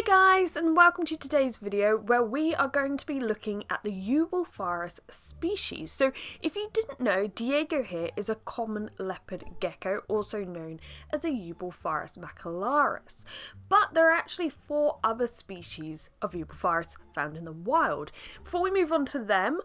Guys, and welcome to today's video where we are going to be looking at the Eublepharis species. So if you didn't know, Diego here is a common leopard gecko, also known as a Eublepharis macularis. But there are actually 4 other species of Eublepharis found in the wild. Before we move on to them,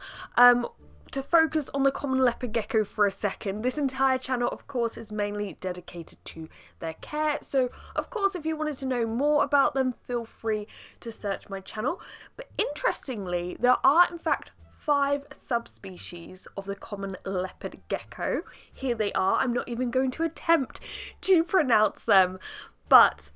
to focus on the common leopard gecko for a second, this entire channel of course is mainly dedicated to their care, so of course if you wanted to know more about them, feel free to search my channel. But interestingly, there are in fact 5 subspecies of the common leopard gecko. Here they are. I'm not even going to attempt to pronounce them. But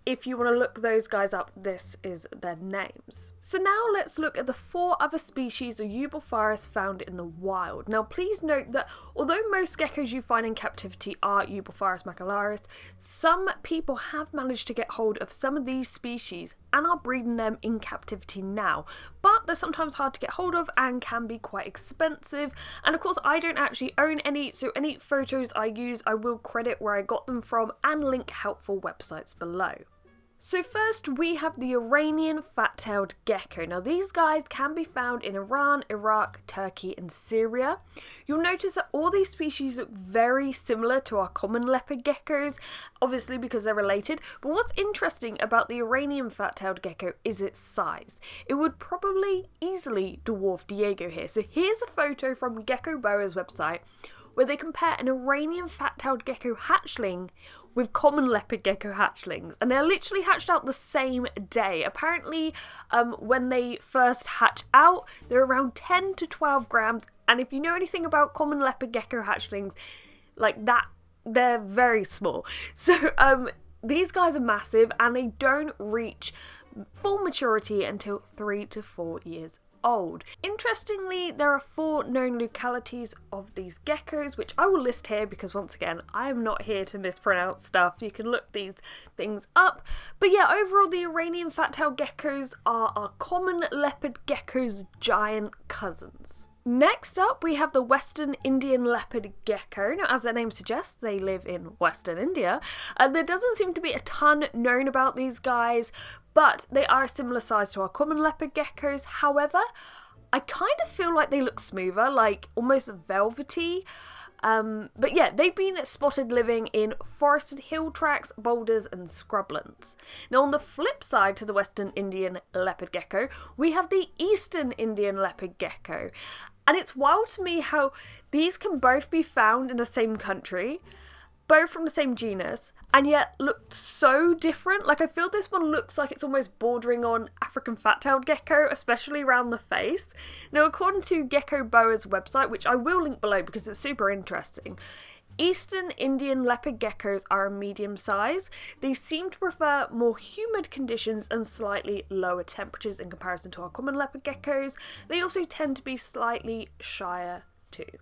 if you want to look those guys up, this is their names. So now let's look at the 4 other species of Eublepharis found in the wild. Now please note that although most geckos you find in captivity are Eublepharis macularis, some people have managed to get hold of some of these species and are breeding them in captivity now. But they're sometimes hard to get hold of and can be quite expensive. And of course I don't actually own any, so any photos I use I will credit where I got them from and link helpful websites below. So first we have the Iranian Fattailed gecko. Now these guys can be found in Iran, Iraq, Turkey and Syria. You'll notice that all these species look very similar to our common leopard geckos, obviously because they're related, but what's interesting about the Iranian Fattailed gecko is its size. It would probably easily dwarf Diego here. So here's a photo from Gecko Boa's website where they compare an Iranian fat-tailed gecko hatchling with common leopard gecko hatchlings, and they're literally hatched out the same day. Apparently, when they first hatch out, they're around 10 to 12 grams, and if you know anything about common leopard gecko hatchlings, like that, they're very small. So, these guys are massive, and they don't reach full maturity until 3 to 4 years old. Interestingly, there are 4 known localities of these geckos, which I will list here because once again, I am not here to mispronounce stuff. You can look these things up. But yeah, overall the Iranian fat-tailed geckos are our common leopard gecko's giant cousins. Next up, we have the Western Indian leopard gecko. Now, as their name suggests, they live in Western India. There doesn't seem to be a ton known about these guys, but they are a similar size to our common leopard geckos. However, I kind of feel like they look smoother, like almost velvety. But yeah, they've been spotted living in forested hill tracts, boulders and scrublands. Now on the flip side to the Western Indian leopard gecko, we have the Eastern Indian leopard gecko. And it's wild to me how these can both be found in the same country, both from the same genus, and yet look so different. Like I feel this one looks like it's almost bordering on African fat-tailed gecko, especially around the face. Now according to Gecko Boa's website, which I will link below because it's super interesting, Eastern Indian leopard geckos are a medium size. They seem to prefer more humid conditions and slightly lower temperatures in comparison to our common leopard geckos. They also tend to be slightly shyer too.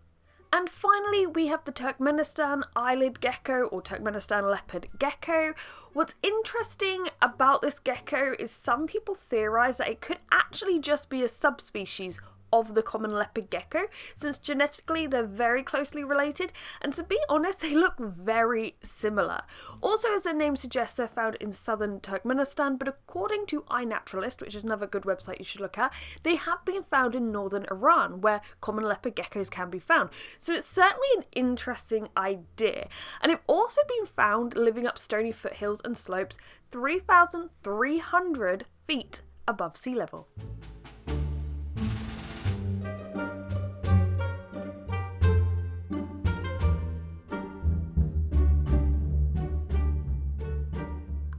And finally, we have the Turkmenistan eyelid gecko or Turkmenistan leopard gecko. What's interesting about this gecko is some people theorize that it could actually just be a subspecies of the common leopard gecko, since genetically they're very closely related, and to be honest, they look very similar. Also, as their name suggests, they're found in southern Turkmenistan, but according to iNaturalist, which is another good website you should look at, they have been found in northern Iran, where common leopard geckos can be found. So it's certainly an interesting idea. And they've also been found living up stony foothills and slopes 3,300 feet above sea level.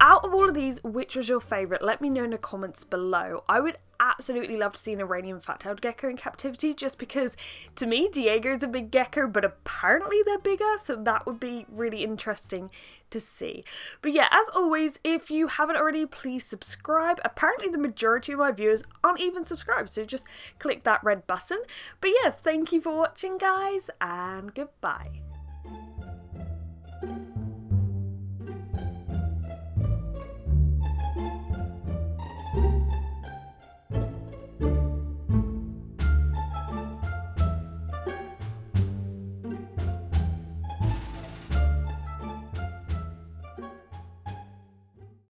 Out of all of these, which was your favourite? Let me know in the comments below. I would absolutely love to see an Iranian fat-tailed gecko in captivity, just because to me Diego's a big gecko, but apparently they're bigger, so that would be really interesting to see. But yeah, as always, if you haven't already, please subscribe. Apparently the majority of my viewers aren't even subscribed, so just click that red button. But yeah, thank you for watching guys, and goodbye.